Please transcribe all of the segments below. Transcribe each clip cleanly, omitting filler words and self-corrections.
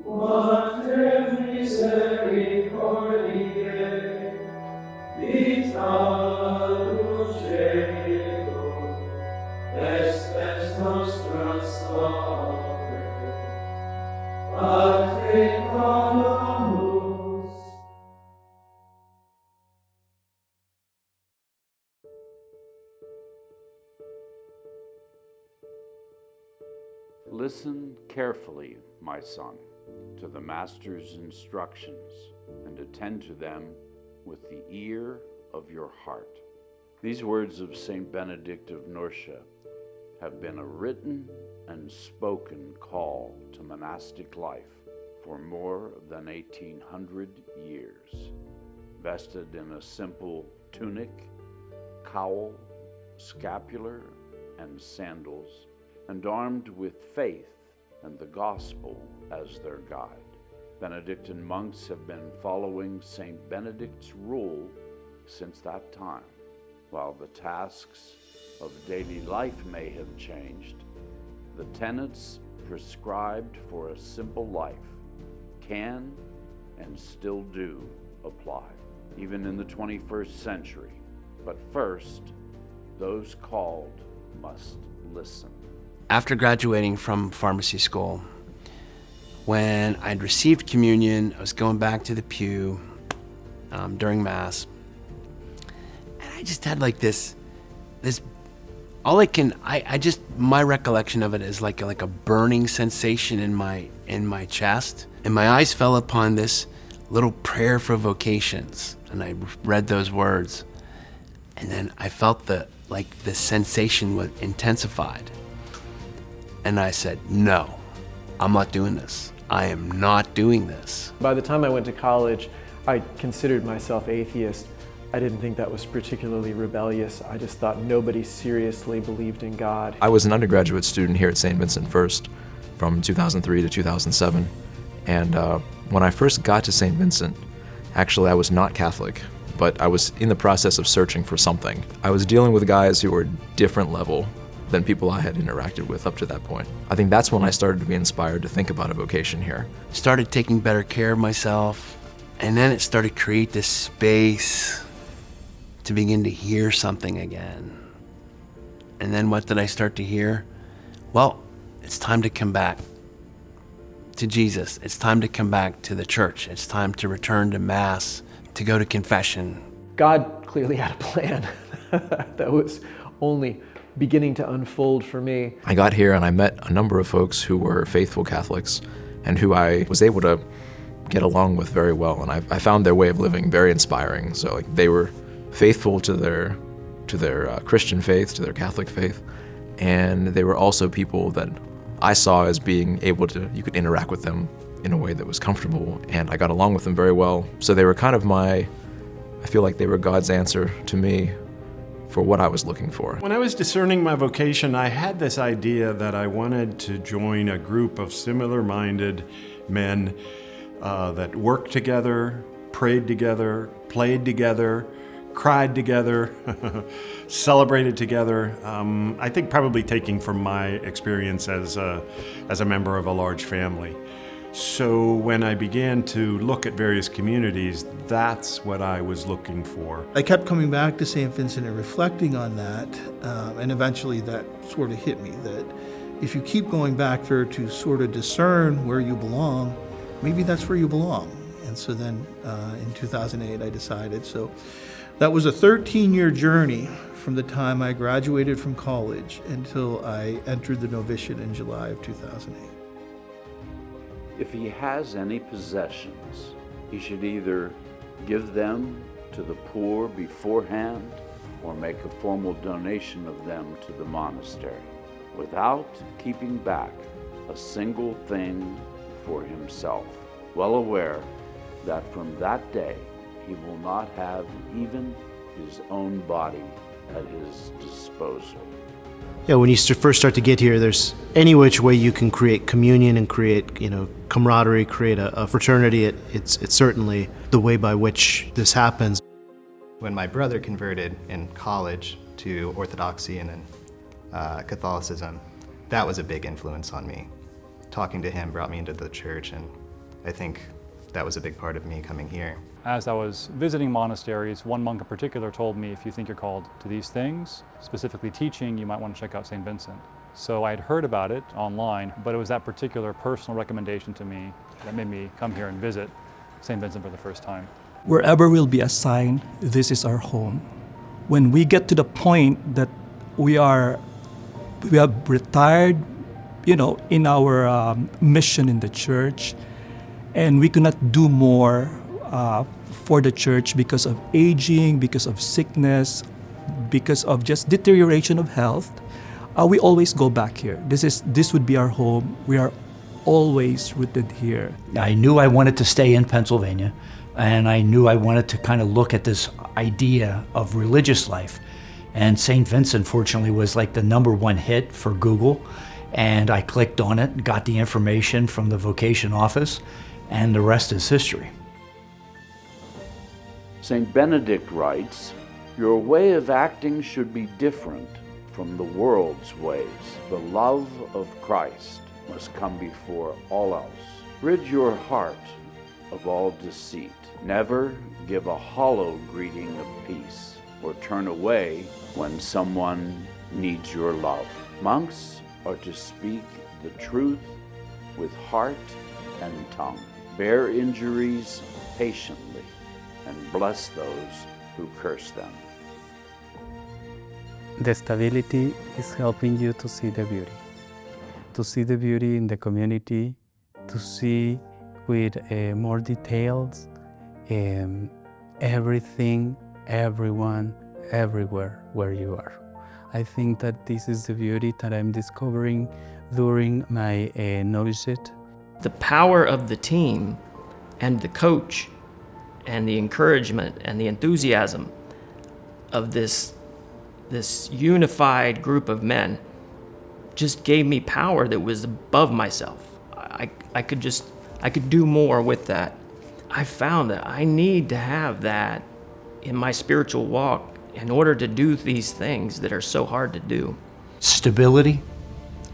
Mater misericordiae, vitalus celo, espes nostra salve, patricolamus. Listen carefully, my son, to the Master's instructions, and attend to them with the ear of your heart. These words of Saint Benedict of Nursia have been a written and spoken call to monastic life for more than 1800 years. Vested in a simple tunic, cowl, scapular, and sandals, and armed with faith and the gospel as their guide, Benedictine monks have been following Saint Benedict's rule since that time. While the tasks of daily life may have changed, the tenets prescribed for a simple life can and still do apply, even in the 21st century. But first, those called must listen. After graduating from pharmacy school, when I'd received communion, I was going back to the pew during Mass, and I just had like this, my recollection of it is like a burning sensation in my chest, and my eyes fell upon this little prayer for vocations, and I read those words, and then I felt the sensation was intensified. And I said, no, I'm not doing this. I am not doing this. By the time I went to college, I considered myself atheist. I didn't think that was particularly rebellious. I just thought nobody seriously believed in God. I was an undergraduate student here at Saint Vincent first, from 2003 to 2007. And when I first got to Saint Vincent, actually I was not Catholic, but I was in the process of searching for something. I was dealing with guys who were different level than people I had interacted with up to that point. I think that's when I started to be inspired to think about a vocation here. Started taking better care of myself, and then it started to create this space to begin to hear something again. And then what did I start to hear? Well, it's time to come back to Jesus. It's time to come back to the church. It's time to return to Mass, to go to confession. God clearly had a plan that was only beginning to unfold for me. I got here and I met a number of folks who were faithful Catholics and who I was able to get along with very well, and I found their way of living very inspiring. So they were faithful to their Christian faith, to their Catholic faith, and they were also people that I saw as being able to, you could interact with them in a way that was comfortable, and I got along with them very well. So they were kind of I feel like they were God's answer to me for what I was looking for. When I was discerning my vocation, I had this idea that I wanted to join a group of similar-minded men that worked together, prayed together, played together, cried together, celebrated together. I think probably taking from my experience as a member of a large family. So when I began to look at various communities, that's what I was looking for. I kept coming back to Saint Vincent and reflecting on that, and eventually that sort of hit me, that if you keep going back there to sort of discern where you belong, maybe that's where you belong. And so then in 2008 I decided. So that was a 13-year journey from the time I graduated from college until I entered the novitiate in July of 2008. If he has any possessions, he should either give them to the poor beforehand or make a formal donation of them to the monastery, without keeping back a single thing for himself, well aware that from that day he will not have even his own body at his disposal. Yeah, when you first start to get here, there's any which way you can create communion and create, camaraderie, create a fraternity. It's certainly the way by which this happens. When my brother converted in college to Orthodoxy and then Catholicism, that was a big influence on me. Talking to him brought me into the church, and I think that was a big part of me coming here. As I was visiting monasteries, one monk in particular told me, if you think you're called to these things, specifically teaching, you might want to check out Saint Vincent. So I had heard about it online, but it was that particular personal recommendation to me that made me come here and visit Saint Vincent for the first time. Wherever we'll be assigned, this is our home. When we get to the point that we have retired, in our mission in the church, and we cannot do more for the church because of aging, because of sickness, because of just deterioration of health, we always go back here. This would be our home. We are always rooted here. I knew I wanted to stay in Pennsylvania, and I knew I wanted to kind of look at this idea of religious life. And Saint Vincent, fortunately, was like the #1 hit for Google, and I clicked on it, got the information from the Vocation office, and the rest is history. Saint Benedict writes, "Your way of acting should be different from the world's ways. The love of Christ must come before all else. Rid your heart of all deceit. Never give a hollow greeting of peace, or turn away when someone needs your love. Monks are to speak the truth with heart and tongue. Bear injuries patiently, and bless those who curse them." The stability is helping you to see the beauty in the community, to see with more details everything, everyone, everywhere where you are. I think that this is the beauty that I'm discovering during my novitiate. The power of the team and the coach and the encouragement and the enthusiasm of this unified group of men just gave me power that was above myself. I could do more with that. I found that I need to have that in my spiritual walk in order to do these things that are so hard to do. Stability,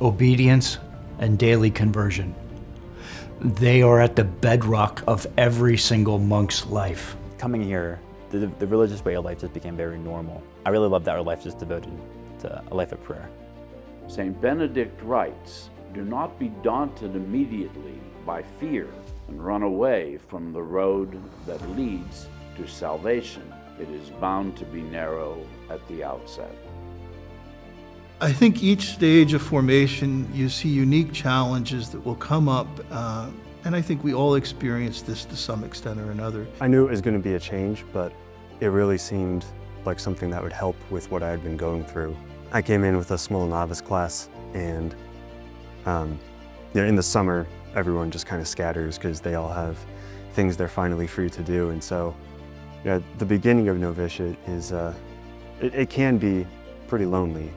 obedience, and daily conversion. They are at the bedrock of every single monk's life. Coming here, the religious way of life just became very normal. I really love that our life is devoted to a life of prayer. Saint Benedict writes, "Do not be daunted immediately by fear and run away from the road that leads to salvation. It is bound to be narrow at the outset." I think each stage of formation, you see unique challenges that will come up, and I think we all experience this to some extent or another. I knew it was going to be a change, but it really seemed like something that would help with what I had been going through. I came in with a small novice class, and in the summer, everyone just kind of scatters because they all have things they're finally free to do. And so the beginning of novitiate is, it can be pretty lonely.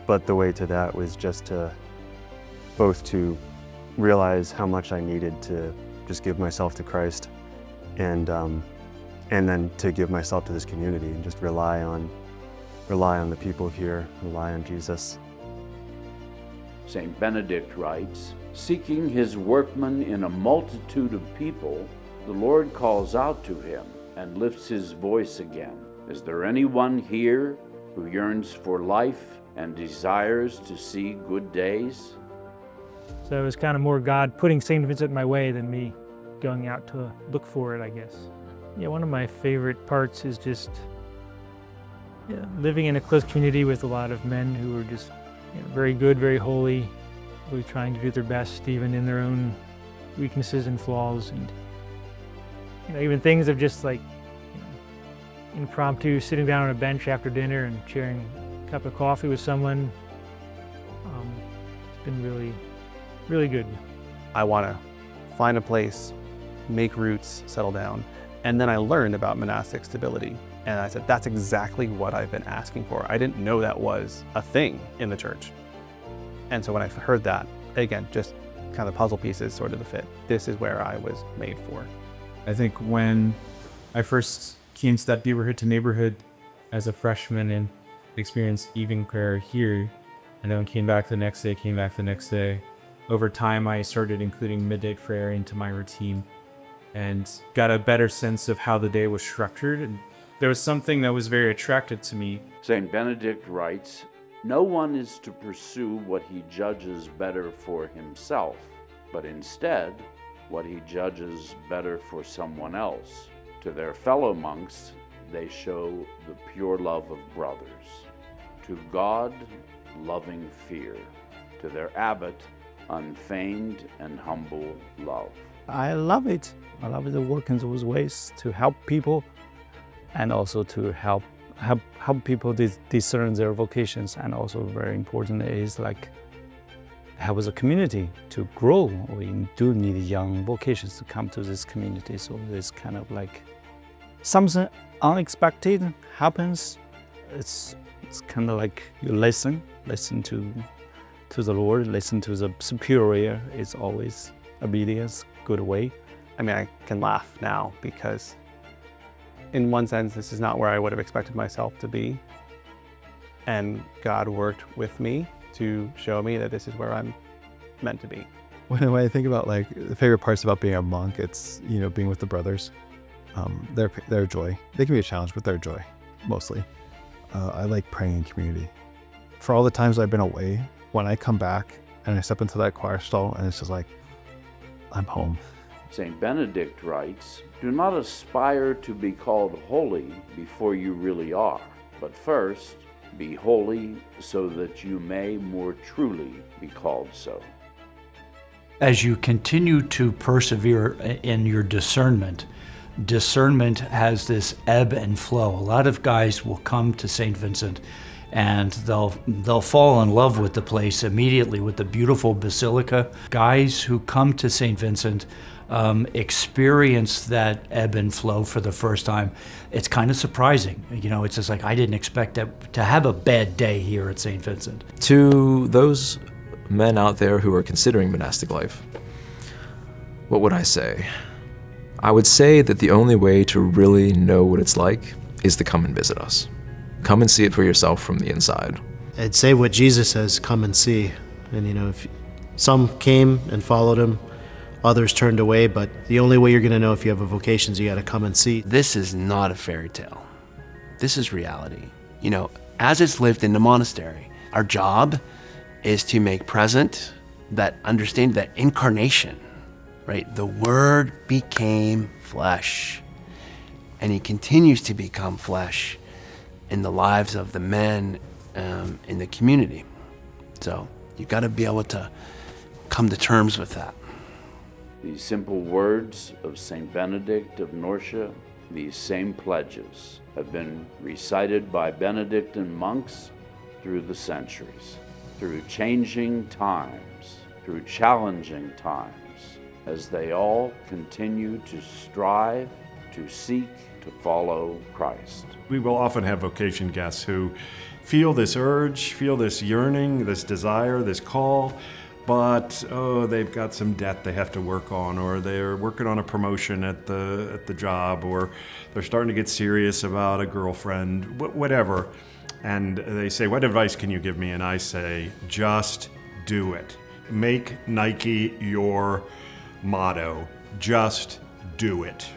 But the way to that was just to both to realize how much I needed to just give myself to Christ, and then to give myself to this community and just rely on the people here, rely on Jesus. Saint Benedict writes, "Seeking his workman in a multitude of people, the Lord calls out to him and lifts his voice again. Is there anyone here who yearns for life and desires to see good days?" So it was kind of more God putting Saint Vincent in my way than me going out to look for it, I guess. Yeah, one of my favorite parts is just living in a close community with a lot of men who are just very good, very holy, really trying to do their best even in their own weaknesses and flaws, and even things of just like impromptu sitting down on a bench after dinner and sharing a cup of coffee with someone. It's been really, really good. I want to find a place, make roots, settle down. And then I learned about monastic stability. And I said, that's exactly what I've been asking for. I didn't know that was a thing in the church. And so when I heard that, again, just kind of puzzle pieces sort of the fit. This is where I was made for. I think when I first came to that neighborhood to neighborhood as a freshman and experienced evening prayer here, and then came back the next day, Over time, I started including midday prayer into my routine and got a better sense of how the day was structured. And there was something that was very attractive to me. Saint Benedict writes, "No one is to pursue what he judges better for himself, but instead what he judges better for someone else. To their fellow monks, they show the pure love of brothers. To God, loving fear. To their abbot, unfeigned and humble love." I love it. I love the work in those ways to help people and also to help people discern their vocations. And also very important is like help the community to grow. We do need young vocations to come to this community. So it's kind of like something unexpected happens. It's kind of like you listen to the Lord, listen to the superior. It's always obedience, good way. I mean, I can laugh now because in one sense, this is not where I would have expected myself to be. And God worked with me to show me that this is where I'm meant to be. When I think about like the favorite parts about being a monk, it's, you know, being with the brothers, their joy. They can be a challenge, but their joy, mostly. I like praying in community. For all the times I've been away, when I come back and I step into that choir stall and it's just like, I'm home. Saint Benedict writes, "Do not aspire to be called holy before you really are, but first be holy so that you may more truly be called so." As you continue to persevere in your discernment, discernment has this ebb and flow. A lot of guys will come to Saint Vincent and they'll fall in love with the place immediately, with the beautiful basilica. Guys who come to Saint Vincent experience that ebb and flow for the first time. It's kind of surprising. You know, it's just like, I didn't expect to have a bad day here at Saint Vincent. To those men out there who are considering monastic life, what would I say? I would say that the only way to really know what it's like is to come and visit us. Come and see it for yourself from the inside. I'd say what Jesus says, come and see. And you know, if some came and followed him, others turned away, but the only way you're going to know if you have a vocation is you got to come and see. This is not a fairy tale. This is reality. You know, as it's lived in the monastery, our job is to make present that understanding, that incarnation, right? The Word became flesh, and he continues to become flesh in the lives of the men in the community. So you've got to be able to come to terms with that. These simple words of Saint Benedict of Norcia, these same pledges, have been recited by Benedictine monks through the centuries, through changing times, through challenging times, as they all continue to strive, to seek, to follow Christ. We will often have vocation guests who feel this urge, feel this yearning, this desire, this call, but they've got some debt they have to work on, or they're working on a promotion at the job, or they're starting to get serious about a girlfriend, whatever. And they say, "What advice can you give me?" And I say, just do it. Make Nike your motto. Just do it.